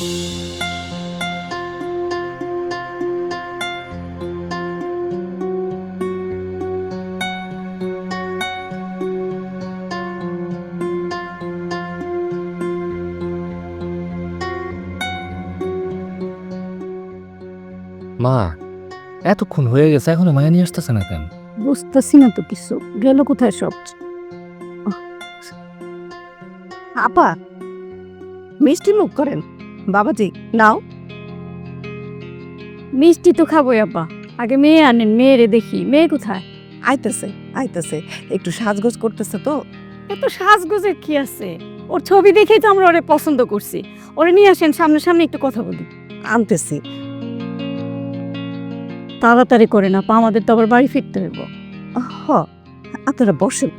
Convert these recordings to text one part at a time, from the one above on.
মা, এতক্ষণ হয়ে গেছে, এখনো মায়া নিয়ে আসতেছে না কেন? বুঝতেছি না তো কিছু, গেল কোথায় সব? আপা, মিষ্টি মুখ করেন। বাবাজি নাও। মিষ্টি তো খাবোই আব্বা, আগে মেয়ে আনেন, মেয়েরে দেখি, মেয়ে কোথায়? আইতেছে আইতেছে, একটু সাজগোজ করতেছে তো। এত সাজগোজের কি আছে? ওর ছবি দেখেই তো আমরা ওরে পছন্দ করছি। ওরে নিয়ে আসেন, সামনে একটু কথা বলি। আনতেছি। তাড়াতাড়ি করে না পা, আমাদের তো আবার বাড়ি ফিরতে হইব। হ, আপনারা বসেন।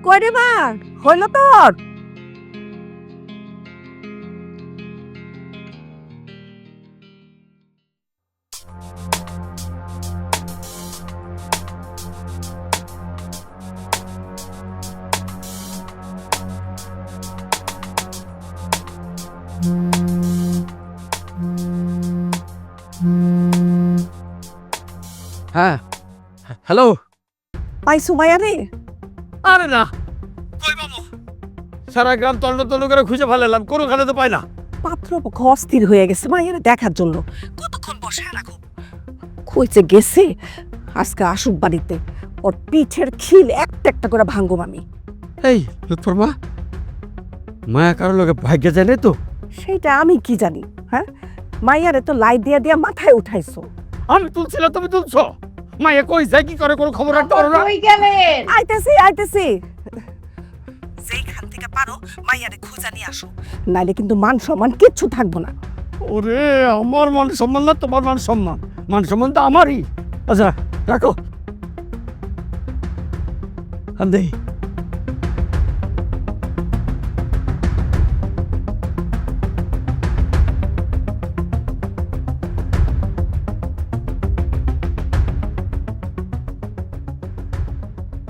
কয়রে মা, হইল তোর? হ্যাঁ, হ্যালো। পাইছো মায়া রে? আরে না, কই বাবু, সারা গ্রাম তন্ন তন্ন করে খুঁজে ফেলাম, কোনোখানে তো পাই না। পাত্রপক্ষ অস্থির হয়ে গেছে মায়ের দেখার জন্য। কতক্ষণ বসে রাখো? কইছে গেছে আজকে আসুক বাড়িতে, ওর পিঠের খিল একটা একটা করে ভাঙ্গো আমি। এই লুৎফর মা, মায়া কারোর লোকে ভাগ্যে যায় না তো? সেইটা আমি কি জানি? হ্যাঁ, মাইয়ারে তো লাই দিয়া দিয়া মাথায় উঠাইছো। আমি তুলছিলাম, তুমি তুলছো। মায়া কই যায়, কি করে, কোনো খবর রাখতে পারো না? আইতেছি আইতেছি, যেইখান থেকে পারো মাইয়ারে খুঁজা নিয়ে আসো, নাইলে কিন্তু মান সম্মান কিচ্ছু থাকবো না। ওরে, আমার মান সম্মান না তোমার মান সম্মান? মান সম্মান তো আমারই। আচ্ছা রাখো। আন্দে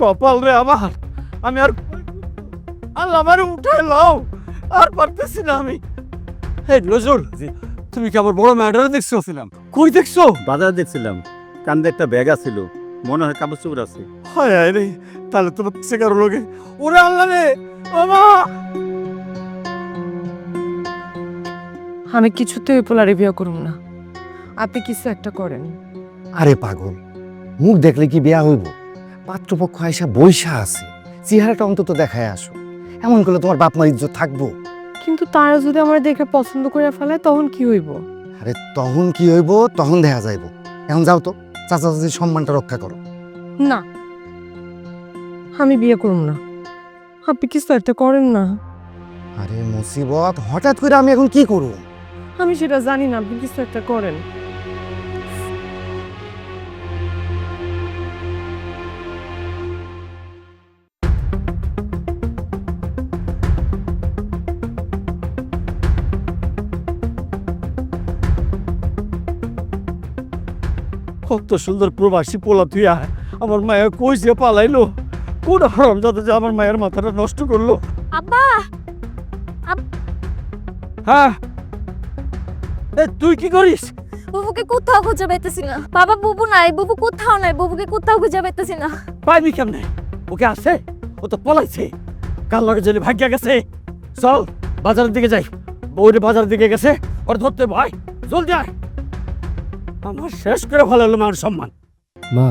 কপাল রে আমার, আমি আর আল্লাহ আমারে উঠাই লাও, আর পারতেছি না আমি। এই নজরুল, তুমি কি আমার বড় ম্যাডারে দেখছো? কই দেখছো? বাজারে দেখছিলাম, কান্দে একটা ব্যাগ আছিল, মনে হয় কাপড় চোপড় আছে। হায় হায় রে, তাহলে তো সে কারো লোকে। ওরে আল্লাহ রে, বাবা! আমি কিছুতেই পোলারে বিয়ে করব না, আপনি কিছু একটা করেন। আরে পাগল, মুখ দেখলে কি বিয়া হইব? পাত্রপক্ষ আইসা বইসা আছে, চেহারাটা অন্তত দেখায় আসো। এমন করলে তোমার বাপ মার ইজ্জত থাকবো? কিন্তু তারা যদি আমার দেখে পছন্দ করে ফেলে তখন কি হইব? আরে তখন কি হইব, তখন দেখা যাইব। এখন যাও তো, চাচা চাচির সম্মানটা রক্ষা করো। না, আমি বিয়ে করব না, আপনি কিছু একটা করেন না। আরে মুসিবত, হঠাৎ করে আমি এখন কি করব? আমি সেটা জানি না, আপনি কিছু একটা করেন। কত সুন্দর প্রবাসী পোলা তুই, আমার মায়া কই যে পালাইলো? কোন হারাম যাতে যে আমার মায়ের মাথাটা নষ্ট করলো? আব্বা, হ্যাঁ, তুই কি করিস? বুবুকে কোথাও খুঁজে পাইতেছি না। বাবা, বুবু নাই, বুবু কোথাও নাই, বুবুকে কোথাও খুঁজে পাইতেছি না। পাইবি কেমনে? ওকে আছে, ও তো পলাইছে। কার লগে জেনে ভাগ্যা গেছে। চল বাজারের দিকে যাই, বউরে বাজারের দিকে গেছে, ওর ধরতে ভাই, জলদি আয়। আমার শেষ করে ভালো হলো আমার সম্মান। মা,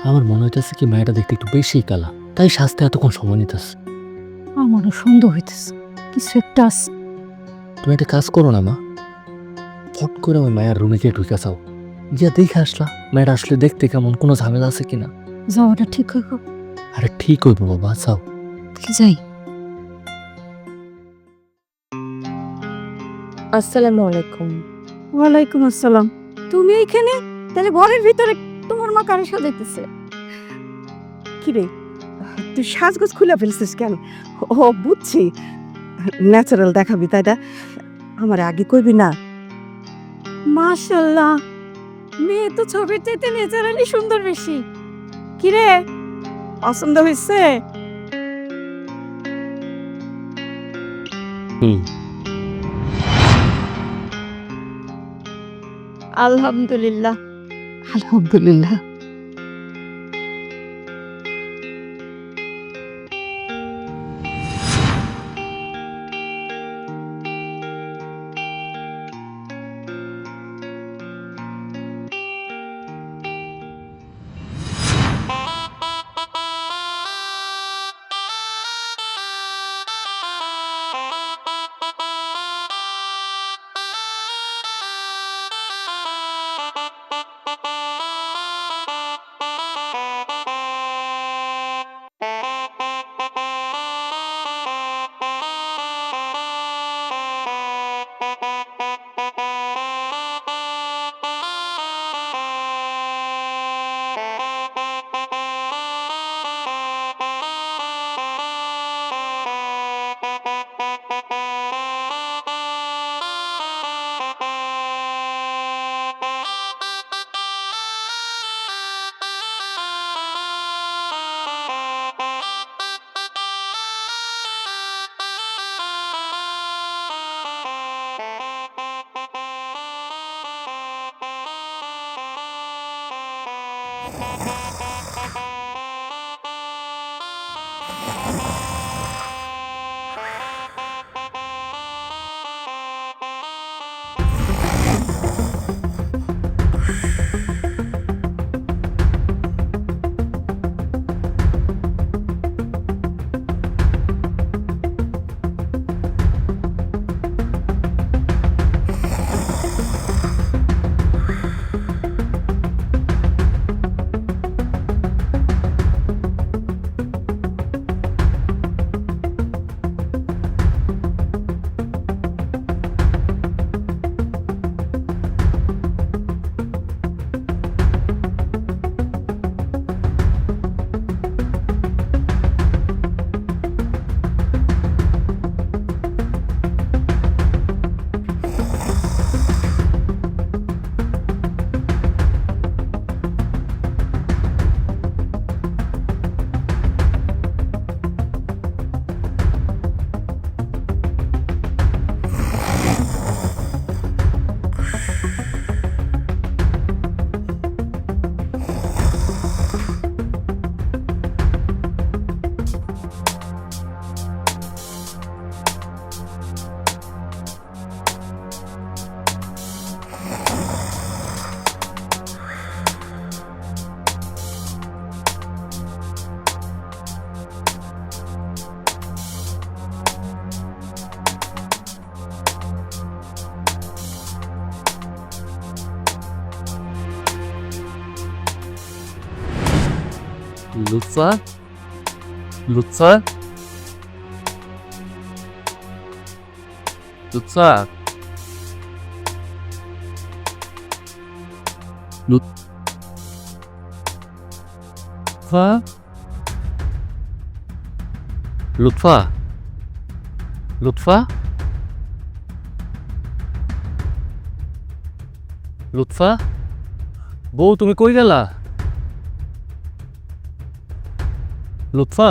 আমার মনে হইতেছে কি মায়েরা দেখতে একটু বেশি কালা, তাই স্বাস্থ্যে এতক্ষণ সময় নিতেছে। আমারও সন্দেহ হইতেছে কিছু একটা আছে। তুমি একটা কাজ করো না মা, ফট করে ওই মায়ের রুমে গিয়ে ঢুকে যাও, গিয়া দেখে আসলা মায়ের আসলে দেখতে কেমন, কোনো ঝামেলা আছে কিনা। যাওয়াটা ঠিক হইব? আরে ঠিক হইব বাবা, যাও। যাই। আসসালামু আলাইকুম। ওয়ালাইকুম আসসালাম। তুমি এইখানে? তাহলে ঘরের ভিতরে তোমার মা কারো সাজাইতেছে? কি রে, তুই সাজগোজ খুলে ফেলছিস কেন? ও বুঝছি, ন্যাচারাল দেখাবি, তাই না? আমার আগে কইবি না? মাশাআল্লাহ, মেয়ে তো ছবির চাইতে ন্যাচারালি সুন্দর বেশি। কি রে, পছন্দ হইছে? আলহামদুলিল্লাহ। আলহামদুলিল্লাহ। লুৎফা, লুৎফা, লুৎফা, লুৎফা, লুৎফা, লুৎফা, লুৎফা, বউ তুমি কই গেলা? লুৎফা,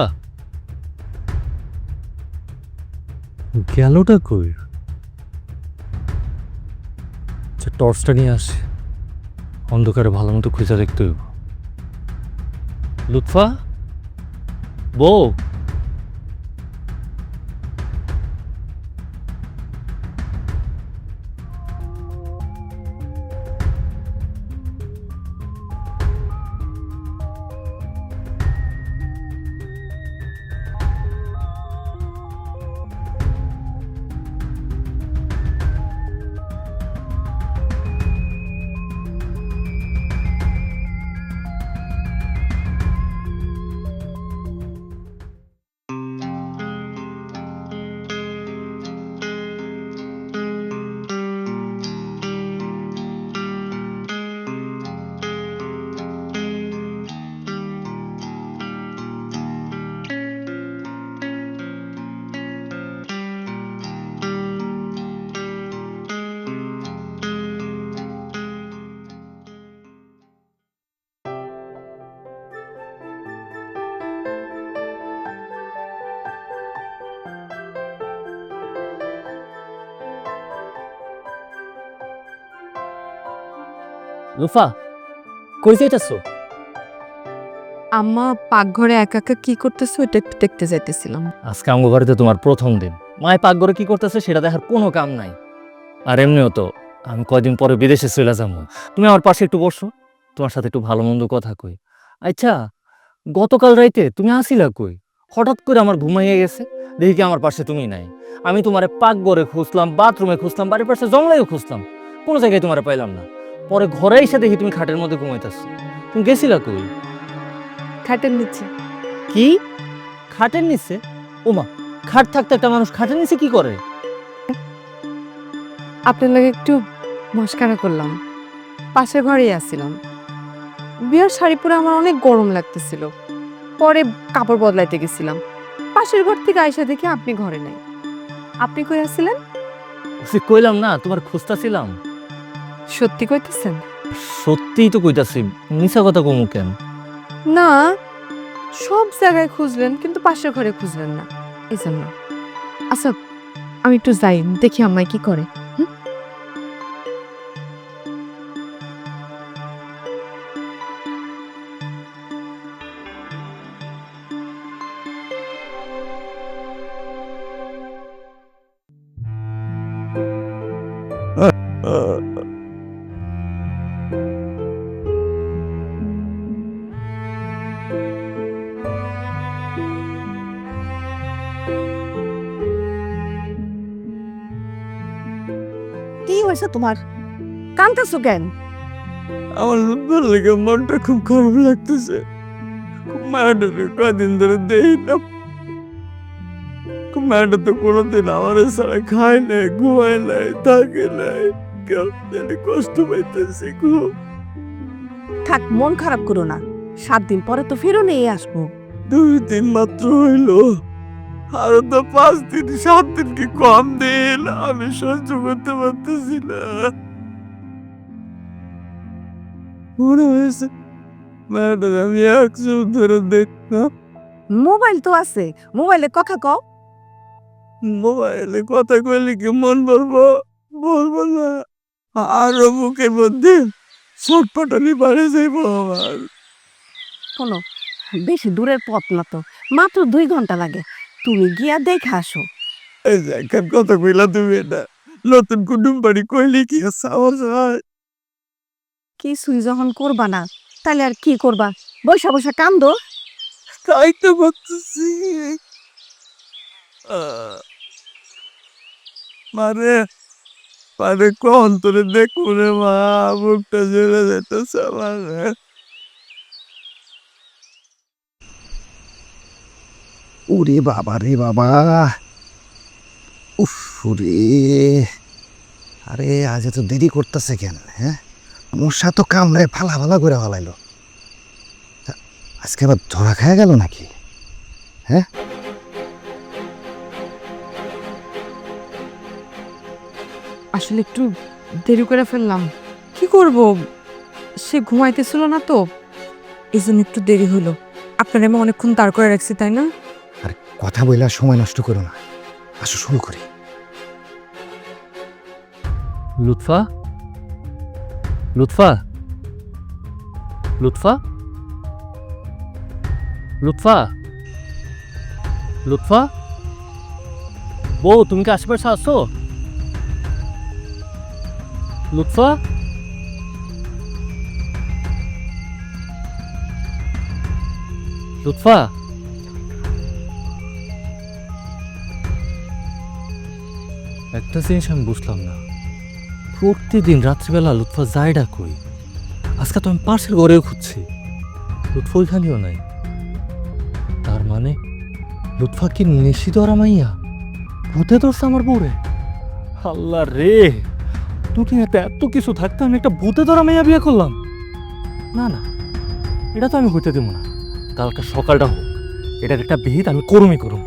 গেলটা কই? আচ্ছা টর্চটা নিয়ে আসি, অন্ধকারে ভালো মতো খুঁজে দেখতে হইব। লুৎফা, বউ, লুফা কই যাইতাছো? আম্মা পাকঘরে একা একা কি করতেছে ওইটা একটু দেখতে যাইতেছিলাম। আজকে আমার ঘরেতে তোমার প্রথম দিন, মায় পাকঘরে কি করতেছে সেটা দেখার কোনো কাম নাই। আর এমনিও তো আমি কয়দিন পরে বিদেশে চলে যাবো, তুমি আমার পাশে একটু বসো, তোমার সাথে একটু ভালো মন্দ কথা কই। আচ্ছা, গতকাল রাইতে তুমি আসিলা কই? হঠাৎ করে আমার ঘুমাইয়ে গেছে, দেখি কি আমার পাশে তুমি নাই। আমি তোমারে পাকঘরে খুঁজলাম, বাথরুমে খুঁজলাম, বাড়ির পাশে জঙ্গলেও খুঁজলাম, কোনো জায়গায় তোমারে পাইলাম না। পরে ঘরে এসে দেখি তুমি খাটের মধ্যে ঘুমাইতেছো। তুমি গেছিলা কই? খাটের নিচে। কি খাটের নিচে? ওমা, খাট থাকতে একটা মানুষ খাটের নিচে কি করে? আপনার লাগে একটু মস্কারা করলাম, পাশের ঘরেই আসছিলাম। বিয়ার শাড়ি পরে আমার অনেক গরম লাগতেছিল, পরে কাপড় বদলাইতে গেছিলাম, পাশের ঘর থেকে আয়সা দেখি আপনি ঘরে নাই। আপনি কই আসছিলেন? সে কইলাম না তোমার খুঁজতাছিলাম। সত্যি কইতেছেন? সত্যিই তো কইতাছি, মিছা কথা কমু কেন? না, সব জায়গায় খুঁজলেন কিন্তু পাশের ঘরে খুঁজলেন না, এই জন্য। আচ্ছা, আমি একটু যাই, দেখি আম্মাই কি করে। কি হয়েছে তোমার? কাঁদতেছো কেন? আমার লুৎফার লেগে মনটা খুব খারাপ লাগতেছে। মায়াটারে কদিন ধরে দেই না। মায়াটা তো কোনোদিন আমার ছাড়া খায় নাই, ঘুমায় নাই, থাকে নাই। কেউ জানি কষ্ট পাইতেছে খুব। থাক, মন খারাপ করো না, 7 দিন পরে তো ফেরো নিয়ে আসবো। 2 দিন মাত্র হইলো, আরো তো 5 দিন 7 দিন কি কম দিন, আমি সহ্য করতে পারতেছি না। মনে হয়েছে ম্যাডাম আমি 1 যুগ ধরে দেখতাম। মোবাইল তো আছে, মোবাইলে কথা কও। মোবাইলে কথা কইলে কি মন বলবো? বলবো না, আরো বুকের মধ্যে ছটফটানি বাড়ে যাইবো আমার। শোনো, বেশি দূরের পথ না তো, মাত্র 2 ঘন্টা লাগে, তুমি গিয়া দেখে আসো। এই যে একখান কথা কইলা তুমি, এটা নতুন কুটুম বাড়ি কইলে কি সাহস হয়? কিছুই যখন করবা না, তাহলে আর কি করবা? বৈশা বৈশা কান্দো। তাই তো ভাবতেছি। মারে মারে কোন তোরে দেখুন রে মা, বুকটা জ্বলে যেতেছে আমার। ওরে বাবা রে বাবা, উফ রে, আরে আজ এত দেরি করতেছে কেন? হ্যাঁ, মশা তো কামড়ায় ফালা ফালা করে ফেলাইলো। আজকে আবার ধরা খায় গেল নাকি? হ্যাঁ, আসলে একটু দেরি করে ফেললাম, কি করব, সে ঘুমাইতেছিল না তো, এই জন্য একটু দেরি হলো। আপনার আমি অনেকক্ষণ দাঁড় করে রাখছি, তাই না? আর কথা বইলা সময় নষ্ট করো না, আসো শুরু করি। লুৎফা, লুৎফা, লুৎফা, লুৎফা, লুৎফা, বউ তুমি কি আশেপাশে আছো? লুৎফা, লুৎফা, একটা জিনিস আমি বুঝলাম না, প্রতিদিন রাত্রিবেলা লুৎফা যায়ডা কই? আজকে তো আমি পাশের ঘরেও খুঁজছি, লুৎফা ওইখানেও নাই। তার মানে লুৎফা কি নেশি ধরা মাইয়া? ভূতে ধরছে আমার বউরে? আল্লাহ রে, দুনিয়াতে এত কিছু থাকতে আমি একটা ভূতে ধরা মাইয়া বিয়ে করলাম? না না, এটা তো আমি হইতে দেব না। কালকে সকালটা হোক, এটার একটা বিহিত আমি করুমই করুম।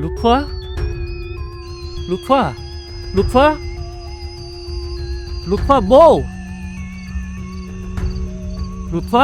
লুৎফা, লুৎফা, লুৎফা, লুৎফা, বউ, লুৎফা,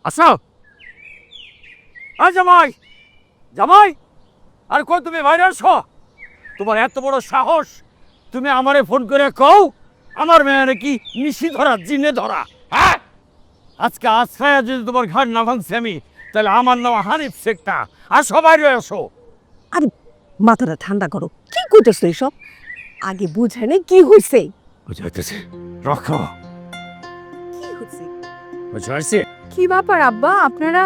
আসো। জামাই, জামাই, আর কই তুমি বাইরে আসো? তোমার এত বড় সাহস, তুমি আমারে ফোন করে কও আমার মেয়েরে কি নিশি ধরা, জিনে ধরা? হ্যাঁ, আজকে আশ্রয় যদি তোমার ঘর না ভাঙছে আমি, তাহলে আমার নাম হানিফ শেখটা। আসো, বাইরে আসো। মাথাটা ঠান্ডা করো, কি কইতেছো এসব? আগে বুঝাই নাই কি হইছে? বুঝাইতেছে, রাখো। কি হইছে? বুঝাইছে? কি ব্যাপার আব্বা, আপনারা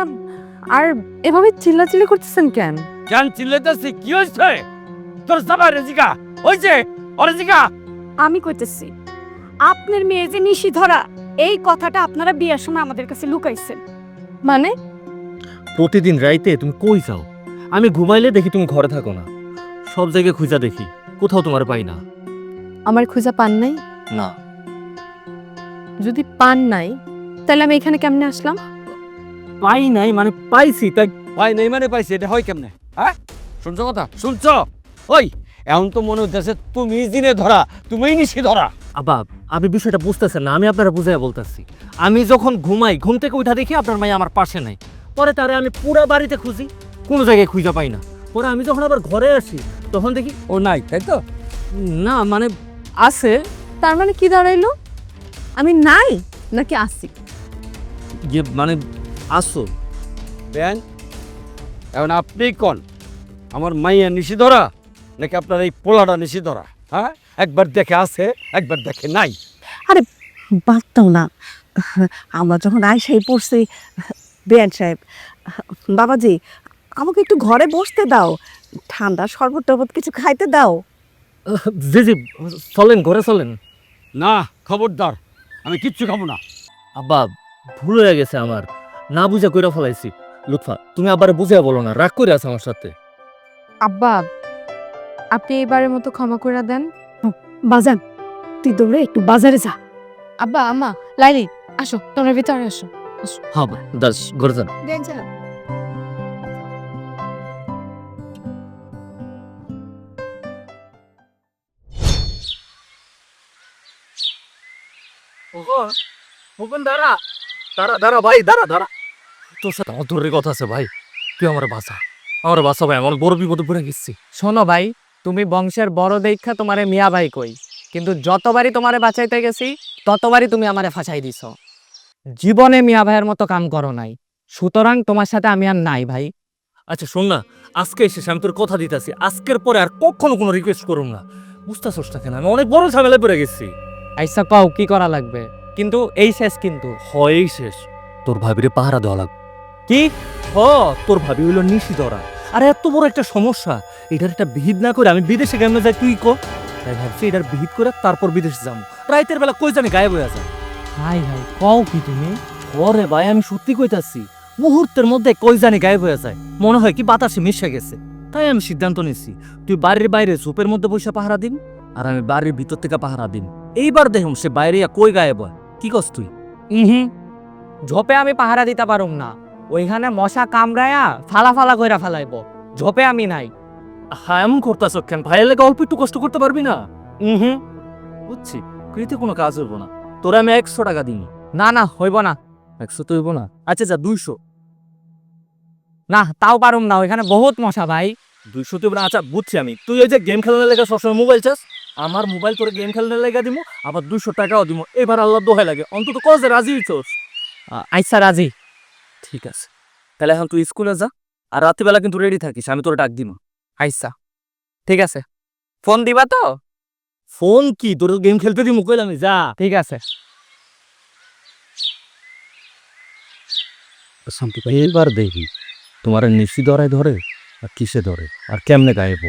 আর এভাবে চিল্লাচিল্লি করতেছেন কেন? কেন চিল্লাইতেছি? কি হয়েছে? তোর সবাই রেজিকা হয়েছে? অরেজিকা আমি কইতেছি আপনার মেয়ে যে নিশি ধরা, এই কথাটা আপনারা বিয়ের সময় আমাদের কাছে লুকাইছেন। মানে প্রতিদিন রাইতে তুমি কই যাও? আমি ঘুমাইলে দেখি তুমি ঘরে থাকো না, সব জায়গায় খুঁজা দেখি, কোথাও তোমার পাই না। আমার খুঁজা পান নাই? না। যদি পান নাই তাহলে আমি এখানে কেমনে আসলাম? পাই নাই মানে পাইছি, তাই পাই নাই মানে পাইছে, এটা হয় কেমনে? হ্যাঁ, শুনছো কথা? শুনছো? ওই এখন তো মনে হচ্ছে তুমি জিনে ধরা, তুমিই নিশি ধরা। আব্বা, আপনি বিষয়টা বুঝতেছেন না, আমি আপনারা বুঝাইয়া বলতেছি। আমি যখন ঘুমাই, ঘুম থেকে উঠা দেখি আপনার মাই আমার পাশে নাই। পরে তারে আমি পুরো বাড়িতে খুঁজি, কোনো জায়গায় খুঁজে পাই না। পরে আমি যখন আবার ঘরে আসি তখন দেখি ও নাই, তাই তো? না মানে আছে। তার মানে কি দাঁড়াইলো? আমি নাই নাকি আসি? ইয়ে মানে আসো। বেন, এখন আপনি কোন, আমার মাইয়া নিশি ধরা নাকি আপনার এই পোলাটা নিশি ধরা? হ্যাঁ, একবার দেখে আছে, একবার দেখে নাই। বাদতাও না, আমরা যখন আইসাই পড়ছি। বেয়ান সাহেব, বাবাজি, আমাকে একটু ঘরে বসতে দাও, ঠান্ডা শরবত টরবত কিছু খাইতে দাও। জি জি, চলেন ঘরে চলেন। না, খবরদার, আমি কিচ্ছু খাবো না। আব্বা, ভুল হয়ে গেছে আমার, না বুঝা কইরা ফেলাইছি। লুৎফা, তুমি আবার বুঝিয়া বলো না, রাগ করে আছে আমার সাথে। আব্বা, আপনি এবারের মতো ক্ষমা করে দেন। বাজান, তুই দৌড়ে একটু বাজারে যা। আব্বা, আম্মা, লাইলি, আসো, তোমরা ভিতরে আসো। হ্যাঁ দাস, ঘরে যান। দাঁড়া দাঁড়া দাঁড়া ভাই, দাঁড়া দাঁড়া। তোর সাথে আমার দূরের কথা আছে ভাই, তুই আমার বাসা, আমার বাসা ভাই, আমার বড় বিপদে পড়ে গেছি। শোনো ভাই, তুমি বংশের বড় দেখা তোমারে মিয়া ভাই কই, কিন্তু যতবারই তোমারে বাঁচাইতে গেছি ততবারই তুমি আমারে ফাঁসাই দিছ। জীবনে মিয়া ভাইয়ের মতো কাম করো নাই, সুতরাং তোমার সাথে আমি আর নাই ভাই। আচ্ছা শোন না, আজকে এসে আমি তোর কথা দিতেছি, আজকের পরে আর কখনো কোনো রিকোয়েস্ট করুম না, বুঝতেছস না কেন? আমি অনেক বড় ঝামেলায় পড়ে গেছি। আইসা কও কি করা লাগবে, কিন্তু এই শেষ কিন্তু। হয় শেষ, তোর ভাবিরে পাহারা দেওয়া লাগবে। কি? তোর ভাবি হইল নিশি ধরা, আর এত বড় একটা সমস্যা, এটার একটা বিহিত না করে আমি বিদেশে কেমনে যাই তুই কো? তাই ভাবছি এটার বিহিত করে তারপর বিদেশে যাবো। রাইতের বেলা কই জানি গায়েব হয়ে যায়। হাই হাই, কও কি তুমি? ওরে ভাই, আমি সত্যি কইতাছি, মুহূর্তের মধ্যে কই জানি গায়েব হয়ে যায়, মনে হয় কি বাতাসে মিশে গেছে। তাই আমি সিদ্ধান্ত নিছি, তুই বাড়ির বাইরে ঝোপের মধ্যে বসে পাহারা দিন, আর আমি বাড়ির ভিতর থেকে পাহারা দিন। এইবার দেখুন সে বাইরে কই গায়েব হয়। কি কস তুই? ঝোপে আমি পাহারা দিতে পারুম না, ওইখানে মশা কামড়ায়া ফালা ফালা কইরা ফালাইব, ঝোপে আমি নাই। হ্যাঁ, এমন করতেছ কেন? ভাইয়ের লেগে অল্প একটু কষ্ট করতে পারবি না? বুঝছি, কৃতে কোনো কাজ হইব না, তোরা আমি 100 টাকা দিই। না না, হইব না। 100 তো হইব না, আচ্ছা যা 200। না, তাও পারুম না, ওইখানে বহুত মশা ভাই। 200 তো হইব না। আচ্ছা বুঝছি আমি, তুই ওই যে গেম খেলানোর লেগে সবসময় মোবাইল চাস, আমার মোবাইল তোর গেম খেলানোর লেগে দিব, আবার 200 টাকাও দিব। এবার আল্লাহ দোহাই লাগে, অন্তত কজে রাজি হইছস? আচ্ছা রাজি। ঠিক আছে, তাহলে এখন তুই স্কুলে যা, আর রাত্রিবেলা কিন্তু রেডি থাকিস, আমি তোর ডাক দিব। আচ্ছা ঠিক আছে, ফোন দিবা তো? ফোন কি, তোর গেম খেলতে দিব কইলাম, যা। ঠিক আছে। শান্তি পাই, এবার দেখি তোমার নিশি ধরায় ধরে আর কিসে ধরে আর কেমনে গায়েব।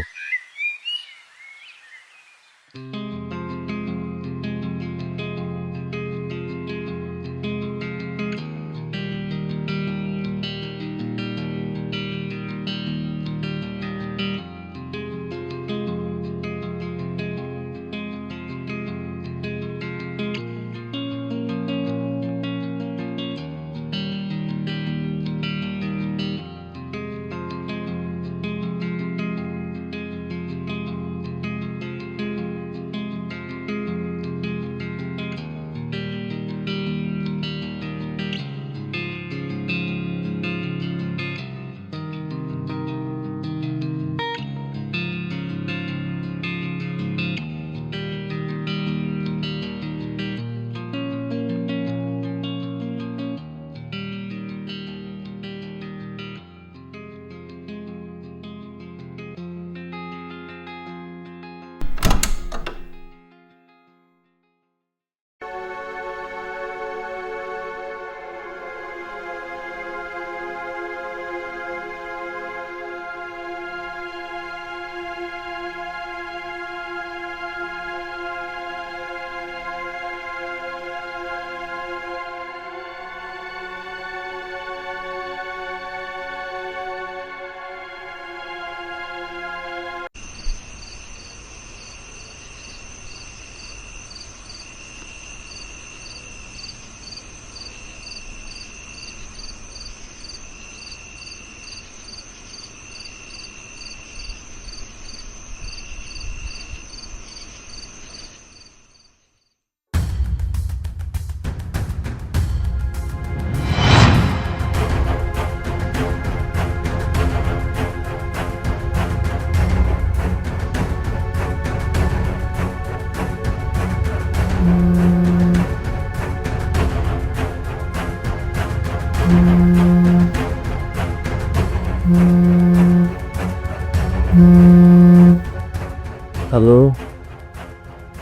হ্যালো,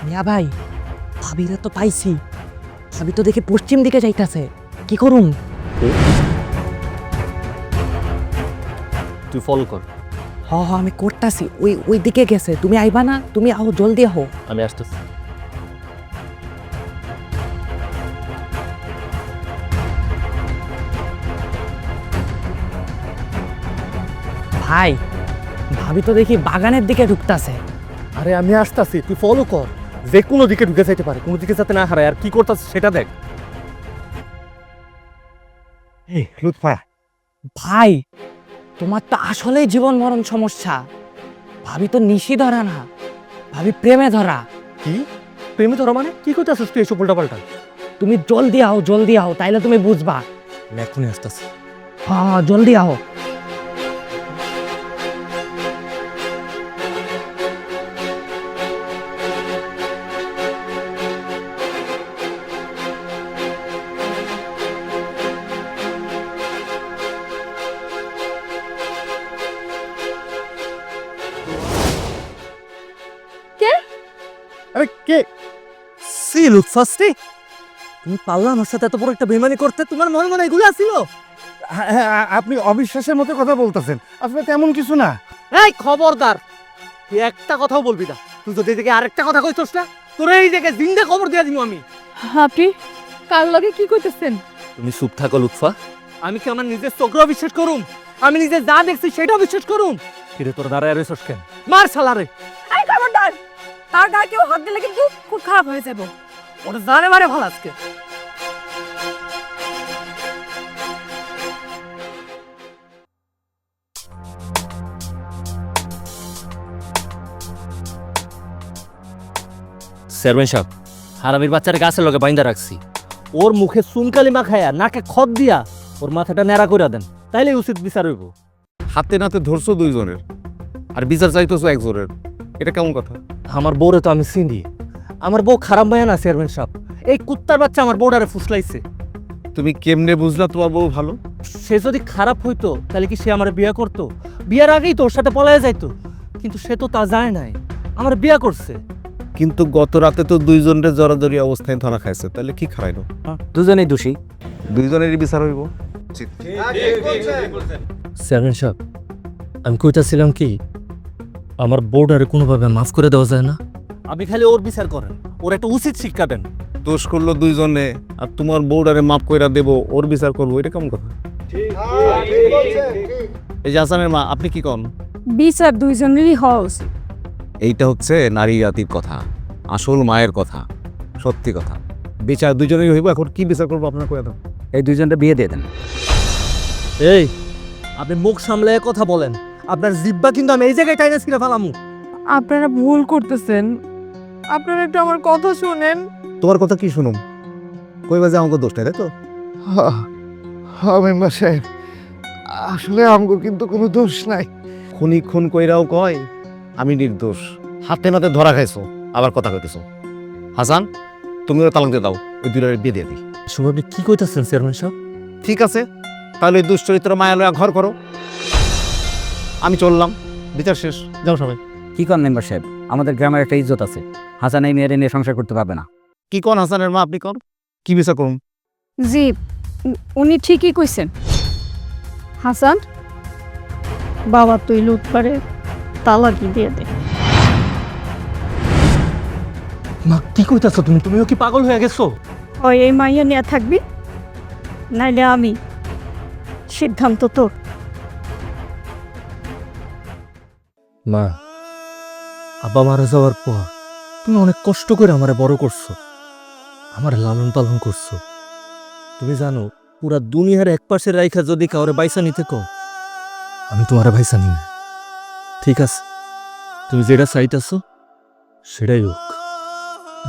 মিয়া ভাই, ভাবিরা তো পাইছি। ভাবি তো দেখে পশ্চিম দিকে যাইতাছে, কি করুন? তুই ফলো কর, হ হ, আমি করতাছি। ওই দিকে গেছে, তুমি আইবা না? তুমি আও, জলদি আহো। আমি আসতেছি। ভাই, ভাবি তো দেখি বাগানের দিকে ঢুকতাছে। আরে আমি আসতেছি, তুই ফলো কর। যে কোনো দিকে ঢুকে যাইতে পারে, কোনো দিকে যাতে না হারায়। আর কি করতেছে সেটা দেখ। এই লুৎফা, ভাই, তোমার তো আসলেই জীবন মরণ সমস্যা। ভাবি তো নিশি ধরা না, ভাবি প্রেমে ধরা। কি প্রেমে ধরা মানে? কি করতেছিস তুই এসব উল্টাপাল্টা? তুমি জলদি আও, তাইলে তুমি বুঝবা। আমি এখনই আসতেছি। হ্যাঁ, জলদি আও। আরে কে? সি লুৎফাস্তি, তুমি পারলা আমার সাথে এত বড় একটা বেমানি করতে? তোমার মনে মনে এগুলো আসিল? আপনি অবিশ্বাসের মতো কথা বলতেছেন, আসলে তেমন কিছু না। এই খবরদার, তুই একটা কথাও বলবি না। তুই যদি এদিকে আরেকটা কথা কইতস না, তোর এই জায়গায় জিন্দা খবর দিয়ে দিব আমি। আপনি কার লগে কি করতেছেন? তুমি চুপ থাকো লুৎফা। আমি কি আমার নিজের চোখেও বিশ্বাস করুম? আমি নিজে যা দেখছি সেটাও বিশ্বাস করুম? কিরে তোর দাঁড়ায় রয়েছস কেন? মার শালারে। এই খবরদার, তার গায়ে কেউ হাত দিলে কিন্তু খুব খারাপ হয়ে যাবে। ওটা জানে মারে ভালো আজকে। চেয়ারম্যান সাহেব, হারামির বাচ্চার গাছের লগে বাইন্দা রাখছি। ওর মুখে চুনকালি মাখায়া, নাকে খত দিয়া ওর মাথাটা ন্যাড়া করে দেন, তাইলে উচিত বিচার হইব। হাতে নাতে ধরছো দুইজনের, আর বিচার চাইতেছো একজনের। এটা কেমন কথা? আমার বউরে তো আমি চিনি। আমার বউ খারাপ মায়া না চেয়ারম্যান সাহেব। এই কুত্তার বাচ্চা আমার বউটারে ফুসলাইছে। তুমি কেমনে বুঝলা তোমার বউ ভালো? সে যদি খারাপ হইতো তাহলে কি সে আমার বিয়ে করতো? বিয়ার আগেই তো ওর সাথে পলায় যাইতো, কিন্তু সে তো তা যায় নাই, আমার বিয়ে করছে। কিন্তু গত রাতে তো দুইজনের জড়াজড়ি অবস্থায় ধরা খাইছে, তাহলে কি খারাইলো? দুজনেই দোষী। দুইজনেরই বিচার হইব। চেয়ারম্যান সাহেব, আমি কইতাছিলাম কি, আমার বোর্ডারে কোনোভাবে মাফ করে দেওয়া যায় না? আপনি খালি ওর বিচার করেন, ওর একটা উচিত শিক্ষা দেন। দোষ করলো দুইজনে, আর তোমার বউডারে মাফ কইরা দেবো, ওর বিচার করবো, এটা কেমন কথা? এই যে হাসানের মা, আপনি কি কন? বিচার দুইজনেরই হওয়া উচিত। এইটা হচ্ছে নারী জাতির কথা, আসল মায়ের কথা, সত্যি কথা। বিচার দুইজনেরই হইব। এখন কি বিচার করবো আপনার কয়ে দাও। এই দুইজনটা বিয়ে দিয়ে দেন। এই, আপনি মুখ সামলে কথা বলেন। আপনার জিব্বা কিন্তু আমি এই জায়গায় টাইনা ছিঁড়ে ফেলামু। আপনারা ভুল করতেছেন, আপনারা একটু আমার কথা শুনেন। তোমার কথা কি শুনুম? কইবা যে আমাকে দোষ নাই, তাই তো? মেম্বার সাহেব, আসলে আমগো কিন্তু কোনো দোষ নাই। খুনি খুন কইরাও কয় আমি নির্দোষ। হাতে নাতে ধরা খাইছো, আবার কথা কইতেছো। হাসান, তুমি ওরা তালাক দিয়ে দাও, ওই দুইটার বিয়ে দিয়ে দিই। শুভ, আপনি কি কইতাছেন চেয়ারম্যান সাহেব? ঠিক আছে, তাহলে এই দুশ্চরিত্র মায়া লয়া ঘর করো। আমি চললাম, বিচার শেষ, যাও সবাই। কি কর মেম্বার সাহেব, আমাদের গ্রামের একটা ইজ্জত আছে। হাসান এই মেয়ের নিয়ে সংসার করতে পারবে না। কি কোন হাসানের মা, আপনি কোন কি বিচার করুন? জি, উনি ঠিকই কইছেন। হাসান, বাবা তুই লুৎফারে তালাকি দিয়ে দে। মা, কি কইতাছো তুমি? তুমিও কি পাগল হয়ে গেছো? ওই এই মাইয়া নিয়ে থাকবি, নাইলে আমি। সিদ্ধান্ত তোর। মা, আব্বা মারা যাওয়ার পর তুমি অনেক কষ্ট করে আমারে বড় করছো, আমার লালন পালন করছো। তুমি জানো, পুরা দুনিয়ার এক পাশে রাইখা যদি কাউরে বাইসা নিতে কও, আমি তোমারে বাইসা নিই না। ঠিক আছে, তুমি যেটা চাইতেছো সেটাই হোক।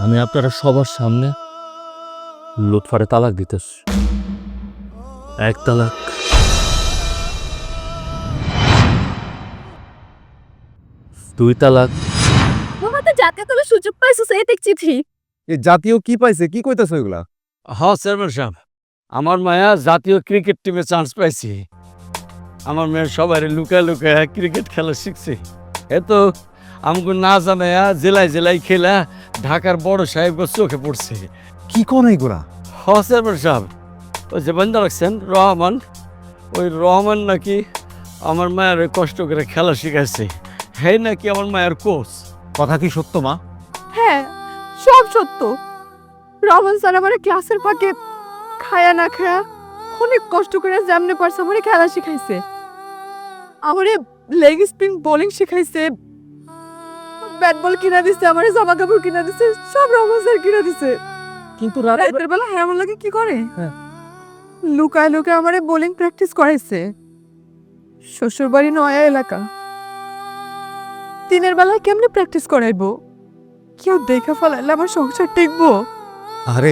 আমি আপনারা সবার সামনে লুৎফারে তালাক দিতেছি। এক তালাক, দুই তালাক, বাবা তো যাতে তোর সুযোগ পাইছিস এই দেখছি। এই জাতীয় কি পাইছে, কি কইতাছ এগুলা? হ্যাঁ চেয়ারম্যান সাহেব, আমার মায়া জাতীয় ক্রিকেট টিমে চান্স পাইছি। আমার মেয়ের সবাই লুকায় লুকায় ক্রিকেট খেলা শিখছে। এত আমাকে না জানায়া জেলায় জেলায় খেলা ঢাকার বড় সাহেব চোখে পড়ছে। কি কোন এগুলা? হ্যাঁ চেয়ারম্যান সাহেব, ওই যে বন্ধ রাখছেন রহমান, ওই রহমান নাকি আমার মায়ের কষ্ট করে খেলা শিখাইছে। হ্যাঁ নাকি আমার মায়ের কোচ। কথা কি সত্য মা? হ্যাঁ, সব সত্য। রহমান স্যার আমার ক্লাসের ফাঁকে খায়া না খায়া অনেক কষ্ট করে যেমনে পারছে আমার খেলা শিখাইছে। আমারে লেগ স্পিন বোলিং শিখাইছে, ব্যাট বল কিনা দিছে, আমারে জামা কাপড় কিনা দিছে, সব রহমান স্যার কিনা দিছে। কিন্তু রাতের বেলা হ্যাঁ আমার লাগে কি করে? লুকায় লুকায় আমারে বোলিং প্র্যাকটিস করাইছে। শ্বশুর বাড়ি নয়া এলাকা, দিনের বেলায় কেমনে প্র্যাকটিস করাইবো? কেউ দেখা ফেলাইলে আমার সংসার টিকবো? আরে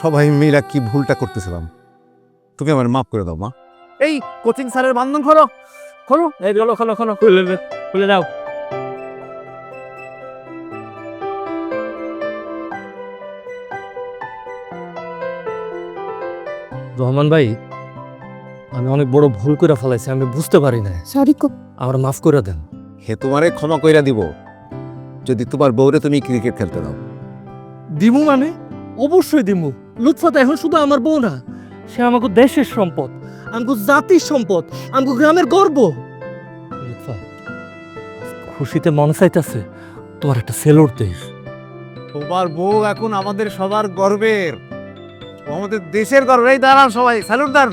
সবাই মিলা কি ভুলটা করতেছিলাম, তুমি আমার মাফ করে দাও মা। এই কোচিং স্যারের বান্ধন খোলো, খোলো, এই খোলো খোলো খোলো, খুলে দাও। রহমান ভাই, আমি অনেক বড় ভুল করে ফেলাইছি, আমি বুঝতে পারি না। সরি। আমার মাফ করে দেন। হে তোমারে ক্ষমা কইরা দিব যদি তোমার বউরে তুমি ক্রিকেট খেলতে দাও। দিমু মানে? অবশ্যই দিমু। লুৎফা তো এখন শুধু আমার বউ না, সে আমাকে দেশের সম্পদ, আমাকে জাতির সম্পদ, আমাকে গ্রামের গর্ব। লুৎফা, খুশিতে মনে চাইতেছে তোমার একটা সেলুট দেশ। তোমার বউ এখন আমাদের সবার গর্বের, ও আমাদের দেশের গর্ব। এই দাঁড়ান সবাই, স্যালুট দেন।